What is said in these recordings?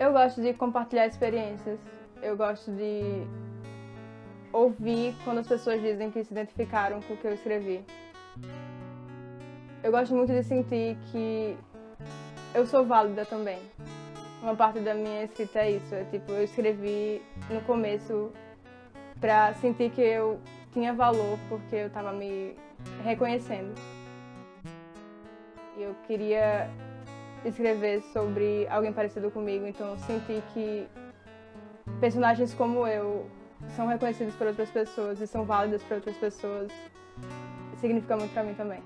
Eu gosto de compartilhar experiências. Eu gosto de ouvir quando as pessoas dizem que se identificaram com o que eu escrevi. Eu gosto muito de sentir que eu sou válida também. Uma parte da minha escrita é isso, tipo, eu escrevi no começo pra sentir que eu tinha valor porque eu tava me reconhecendo. E eu queria escrever sobre alguém parecido comigo, então eu senti que personagens como eu são reconhecidos por outras pessoas e são válidas por outras pessoas. Significa muito pra mim também.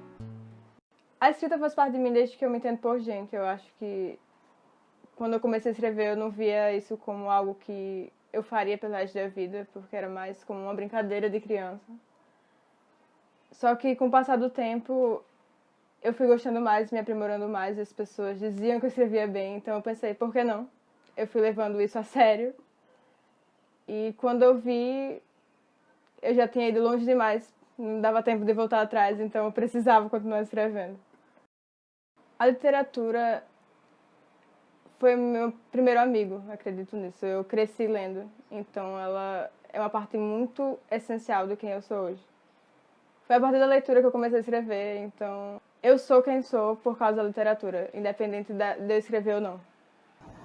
A escrita faz parte de mim desde que eu me entendo por gente. Eu acho que quando eu comecei a escrever eu não via isso como algo que eu faria pelo resto da vida, porque era mais como uma brincadeira de criança. Só que com o passar do tempo eu fui gostando mais, me aprimorando mais, as pessoas diziam que eu escrevia bem, então eu pensei, por que não? Eu fui levando isso a sério. E quando eu vi, eu já tinha ido longe demais, não dava tempo de voltar atrás, então eu precisava continuar escrevendo. A literatura foi meu primeiro amigo, acredito nisso. Eu cresci lendo, então ela é uma parte muito essencial de quem eu sou hoje. Foi a partir da leitura que eu comecei a escrever, então eu sou quem sou por causa da literatura, independente de eu escrever ou não.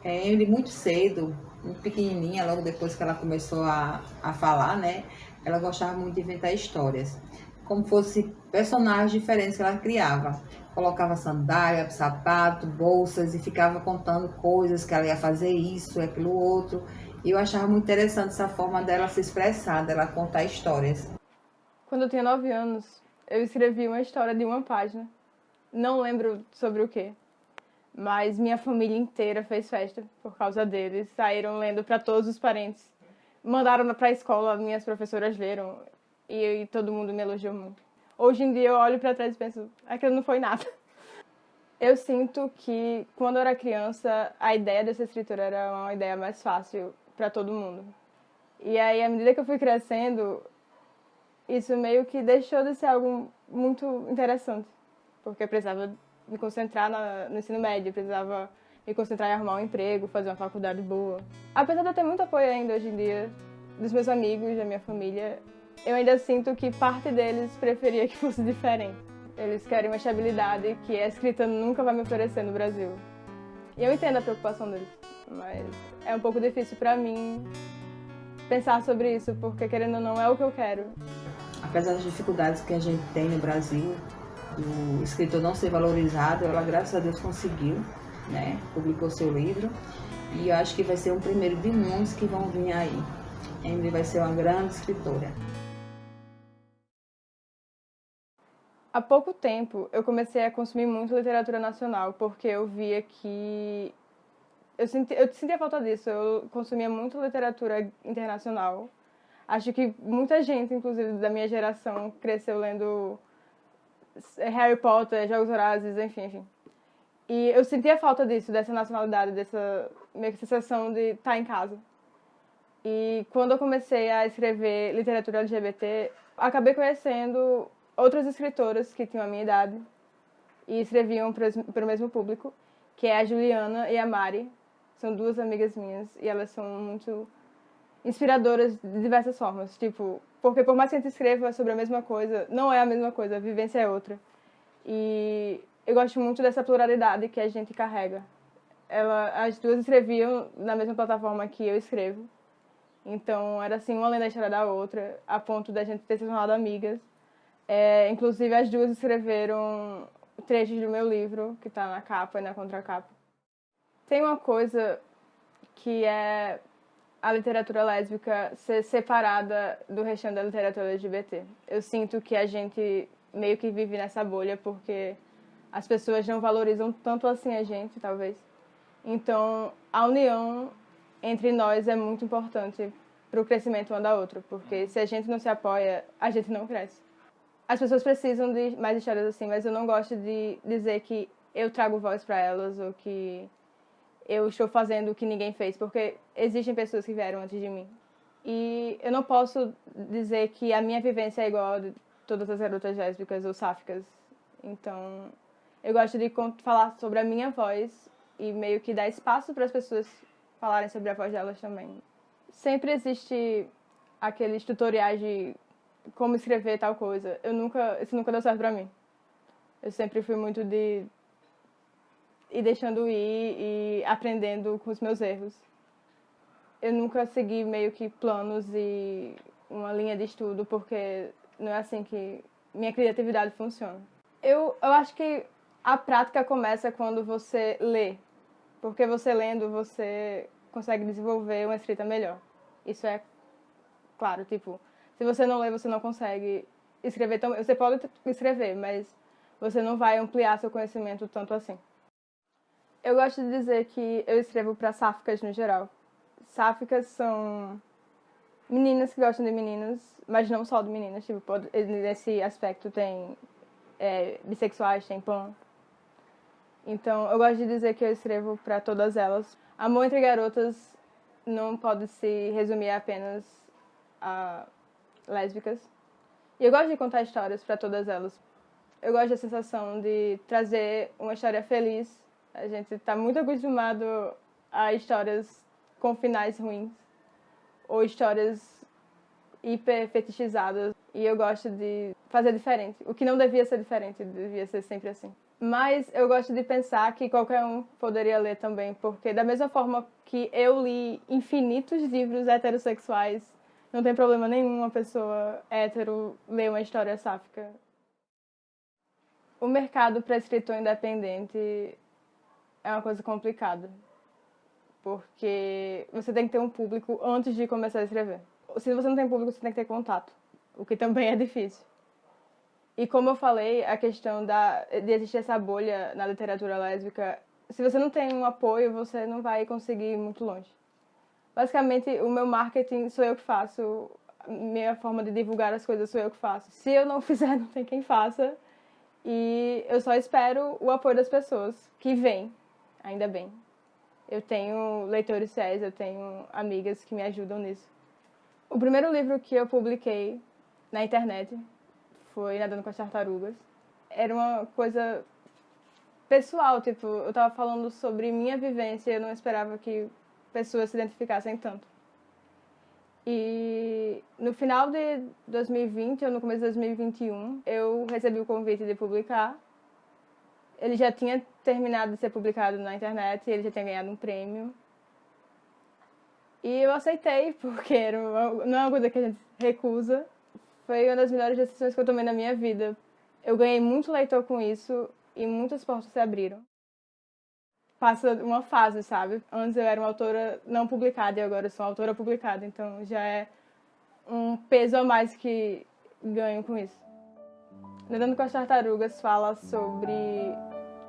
Emily, muito cedo, muito pequenininha, logo depois que ela começou a falar, né? Ela gostava muito de inventar histórias, como fosse personagens diferentes que ela criava. Colocava sandália, sapato, bolsas e ficava contando coisas que ela ia fazer isso, aquilo outro. E eu achava muito interessante essa forma dela se expressar, dela contar histórias. Quando eu tinha 9 anos, eu escrevi uma história de uma página. Não lembro sobre o quê, mas minha família inteira fez festa por causa deles. Saíram lendo para todos os parentes. Mandaram para a escola, minhas professoras leram e todo mundo me elogiou muito. Hoje em dia eu olho para trás e penso, aquilo não foi nada. Eu sinto que quando eu era criança, a ideia dessa escritora era uma ideia mais fácil para todo mundo. E aí, à medida que eu fui crescendo, isso meio que deixou de ser algo muito interessante. Porque eu precisava me concentrar no ensino médio, precisava me concentrar em arrumar um emprego, fazer uma faculdade boa. Apesar de eu ter muito apoio ainda hoje em dia, dos meus amigos, da minha família, eu ainda sinto que parte deles preferia que fosse diferente. Eles querem uma estabilidade que a escrita nunca vai me oferecer no Brasil. E eu entendo a preocupação deles, mas é um pouco difícil pra mim pensar sobre isso, porque querendo ou não é o que eu quero. Apesar das dificuldades que a gente tem no Brasil, do escritor não ser valorizado, ela, graças a Deus, conseguiu, né? Publicou seu livro e eu acho que vai ser o primeiro de muitos que vão vir aí. Emily vai ser uma grande escritora. Há pouco tempo eu comecei a consumir muito literatura nacional, porque eu via que eu sentia falta disso. Eu consumia muito literatura internacional. Acho que muita gente, inclusive da minha geração, cresceu lendo Harry Potter, Jogos Vorazes, enfim. E eu sentia falta disso, dessa nacionalidade, dessa meio que sensação de estar em casa. E quando eu comecei a escrever literatura LGBT, acabei conhecendo outras escritoras que tinham a minha idade e escreviam para o mesmo público, que é a Juliana e a Mari. São duas amigas minhas e elas são muito inspiradoras de diversas formas. Tipo, porque por mais que a gente escreva sobre a mesma coisa, não é a mesma coisa, a vivência é outra. E eu gosto muito dessa pluralidade que a gente carrega. As duas escreviam na mesma plataforma que eu escrevo. Então, era assim, uma lendo a história da outra, a ponto da gente ter se tornado amigas. Inclusive, as duas escreveram trechos do meu livro, que está na capa e na contracapa. Tem uma coisa que é a literatura lésbica ser separada do restante da literatura LGBT. Eu sinto que a gente meio que vive nessa bolha porque as pessoas não valorizam tanto assim a gente, talvez. Então, a união entre nós é muito importante para o crescimento uma da outra, porque se a gente não se apoia, a gente não cresce. As pessoas precisam de mais histórias assim, mas eu não gosto de dizer que eu trago voz para elas ou que eu estou fazendo o que ninguém fez, porque existem pessoas que vieram antes de mim. E eu não posso dizer que a minha vivência é igual a de todas as garotas lésbicas ou sáficas. Então, eu gosto de falar sobre a minha voz e meio que dar espaço para as pessoas falarem sobre a voz delas também. Sempre existe aqueles tutoriais de como escrever tal coisa. Isso nunca deu certo pra mim. Eu sempre fui muito de ir deixando ir e aprendendo com os meus erros. Eu nunca segui meio que planos e uma linha de estudo, porque não é assim que minha criatividade funciona. Eu acho que a prática começa quando você lê, porque você lendo, você consegue desenvolver uma escrita melhor. Isso é claro, tipo, se você não lê, você não consegue escrever tão... Você pode escrever, mas você não vai ampliar seu conhecimento tanto assim. Eu gosto de dizer que eu escrevo para sáficas no geral. Sáficas são meninas que gostam de meninos, mas não só de meninas. Tipo, nesse aspecto tem bissexuais, tem pan. Então, eu gosto de dizer que eu escrevo para todas elas. Amor entre garotas não pode se resumir apenas a lésbicas. E eu gosto de contar histórias para todas elas. Eu gosto da sensação de trazer uma história feliz. A gente está muito acostumado a histórias com finais ruins ou histórias hiper fetichizadas. E eu gosto de fazer diferente. O que não devia ser diferente, devia ser sempre assim. Mas eu gosto de pensar que qualquer um poderia ler também, porque da mesma forma que eu li infinitos livros heterossexuais, não tem problema nenhum uma pessoa hétero ler uma história sáfica. O mercado para escritor independente é uma coisa complicada, porque você tem que ter um público antes de começar a escrever. Se você não tem público, você tem que ter contato, o que também é difícil. E como eu falei, a questão de existir essa bolha na literatura lésbica, se você não tem um apoio, você não vai conseguir ir muito longe. Basicamente, o meu marketing sou eu que faço, minha forma de divulgar as coisas sou eu que faço. Se eu não fizer, não tem quem faça. E eu só espero o apoio das pessoas, que vem, ainda bem. Eu tenho leitores fiéis, eu tenho amigas que me ajudam nisso. O primeiro livro que eu publiquei na internet foi Nadando com as Tartarugas. Era uma coisa pessoal, tipo, eu tava falando sobre minha vivência e eu não esperava que pessoas se identificassem tanto. E no final de 2020 ou no começo de 2021, eu recebi o convite de publicar. Ele já tinha terminado de ser publicado na internet e ele já tinha ganhado um prêmio. E eu aceitei, porque não é uma coisa que a gente recusa. Foi uma das melhores decisões que eu tomei na minha vida. Eu ganhei muito leitor com isso e muitas portas se abriram. Passa uma fase, sabe? Antes eu era uma autora não publicada e agora eu sou uma autora publicada, então já é um peso a mais que ganho com isso. Nadando com as Tartarugas fala sobre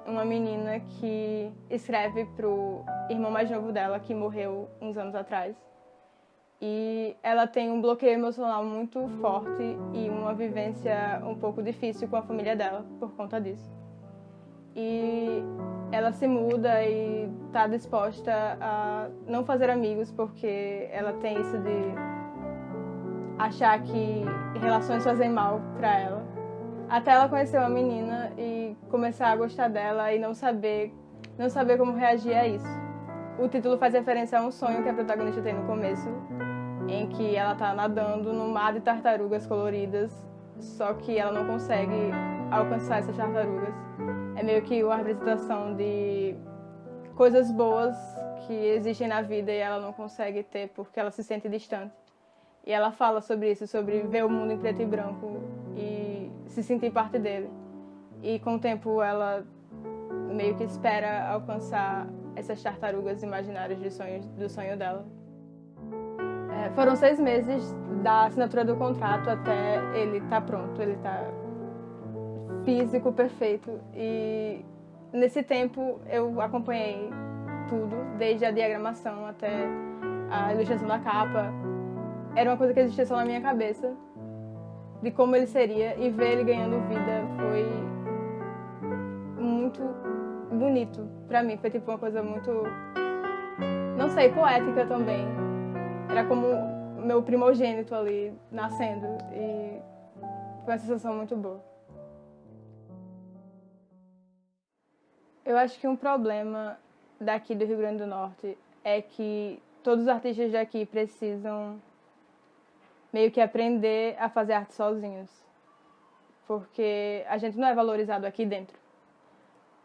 uma menina que escreve pro irmão mais novo dela, que morreu uns anos atrás. E ela tem um bloqueio emocional muito forte e uma vivência um pouco difícil com a família dela por conta disso. E ela se muda e está disposta a não fazer amigos porque ela tem isso de achar que relações fazem mal para ela. Até ela conhecer uma menina e começar a gostar dela e não saber como reagir a isso. O título faz referência a um sonho que a protagonista tem no começo, em que ela está nadando num mar de tartarugas coloridas, só que ela não consegue alcançar essas tartarugas. É meio que uma representação de coisas boas que existem na vida e ela não consegue ter porque ela se sente distante. E ela fala sobre isso, sobre ver o mundo em preto e branco e se sentir parte dele. E com o tempo ela meio que espera alcançar essas tartarugas imaginárias do sonho dela. Foram 6 meses da assinatura do contrato até ele estar pronto, ele estar físico, perfeito. E nesse tempo eu acompanhei tudo, desde a diagramação até a ilustração da capa. Era uma coisa que existia só na minha cabeça, de como ele seria, e ver ele ganhando vida foi muito bonito pra mim. Foi tipo uma coisa muito, não sei, poética também. Era como meu primogênito ali nascendo e foi uma sensação muito boa. Eu acho que um problema daqui do Rio Grande do Norte é que todos os artistas daqui precisam meio que aprender a fazer arte sozinhos. Porque a gente não é valorizado aqui dentro.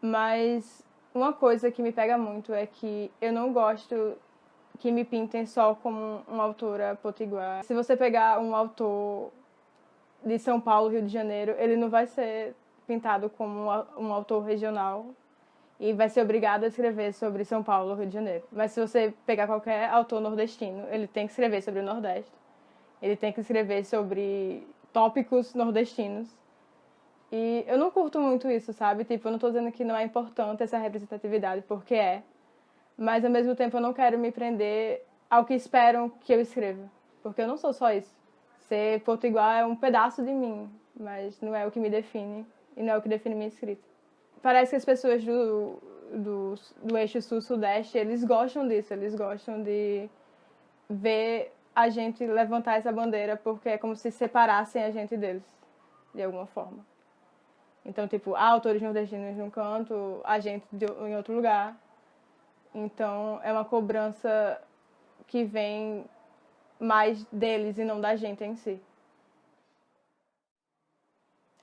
Mas uma coisa que me pega muito é que eu não gosto que me pintem só como uma autora potiguar. Se você pegar um autor de São Paulo, Rio de Janeiro, ele não vai ser pintado como um autor regional e vai ser obrigado a escrever sobre São Paulo, Rio de Janeiro. Mas se você pegar qualquer autor nordestino, ele tem que escrever sobre o Nordeste. Ele tem que escrever sobre tópicos nordestinos. E eu não curto muito isso, sabe? Tipo, eu não tô dizendo que não é importante essa representatividade, porque é. Mas, ao mesmo tempo, eu não quero me prender ao que esperam que eu escreva. Porque eu não sou só isso. Ser potiguar é um pedaço de mim, mas não é o que me define e não é o que define minha escrita. Parece que as pessoas do eixo sul-sudeste, eles gostam disso, eles gostam de ver a gente levantar essa bandeira, porque é como se separassem a gente deles, de alguma forma. Então, tipo, há autores nordestinos num canto, a gente em outro lugar. Então, é uma cobrança que vem mais deles e não da gente em si.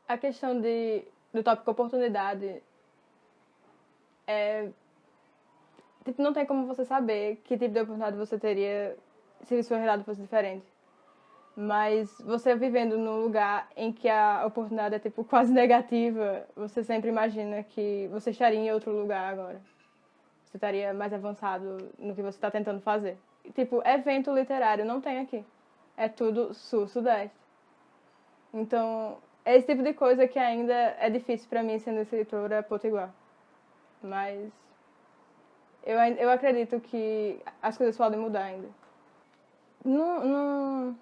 A questão do tópico oportunidade é... Tipo, não tem como você saber que tipo de oportunidade você teria se sua realidade fosse diferente. Mas você vivendo num lugar em que a oportunidade é, tipo, quase negativa, você sempre imagina que você estaria em outro lugar agora. Você estaria mais avançado no que você está tentando fazer. Tipo, evento literário não tem aqui. É tudo sul-sudeste. Então, é esse tipo de coisa que ainda é difícil para mim sendo escritora potiguar. Mas eu acredito que as coisas podem mudar ainda. No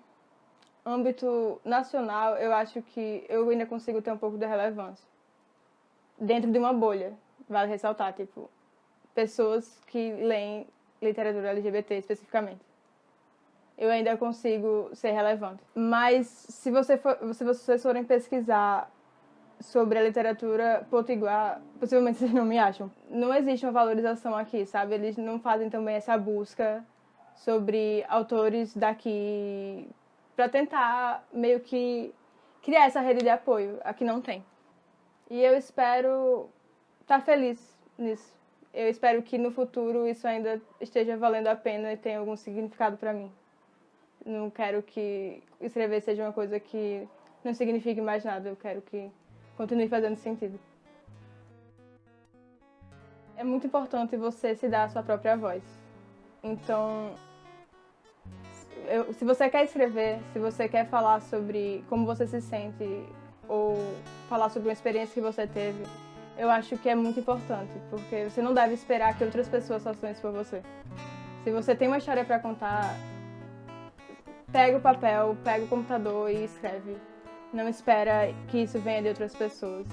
âmbito nacional, eu acho que eu ainda consigo ter um pouco de relevância. Dentro de uma bolha, vale ressaltar, tipo, pessoas que leem literatura LGBT especificamente. Eu ainda consigo ser relevante. Mas se vocês forem pesquisar sobre a literatura potiguar, possivelmente vocês não me acham. Não existe uma valorização aqui, sabe? Eles não fazem também essa busca sobre autores daqui para tentar meio que criar essa rede de apoio. Aqui não tem. E eu espero estar feliz nisso. Eu espero que no futuro isso ainda esteja valendo a pena e tenha algum significado para mim. Não quero que escrever seja uma coisa que não signifique mais nada. Eu quero que continue fazendo sentido. É muito importante você se dar a sua própria voz. Então, se você quer escrever, se você quer falar sobre como você se sente ou falar sobre uma experiência que você teve, eu acho que é muito importante, porque você não deve esperar que outras pessoas façam isso por você. Se você tem uma história para contar, pega o papel, pega o computador e escreve. Não espera que isso venha de outras pessoas.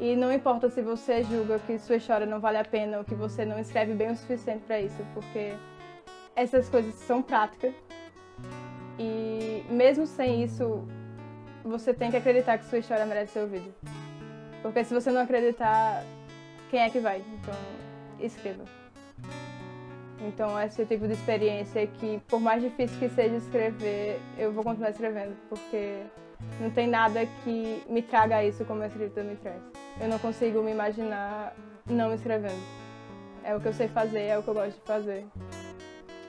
E não importa se você julga que sua história não vale a pena ou que você não escreve bem o suficiente para isso, porque essas coisas são práticas. E mesmo sem isso, você tem que acreditar que sua história merece ser ouvida. Porque se você não acreditar, quem é que vai? Então, escreva. Então, esse tipo de experiência que, por mais difícil que seja escrever, eu vou continuar escrevendo, porque não tem nada que me traga isso como a escrita me traz. Eu não consigo me imaginar não escrevendo. É o que eu sei fazer, é o que eu gosto de fazer.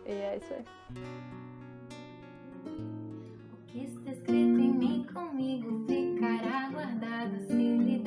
E é isso aí. O que está escrito em mim comigo ficará guardado se lhe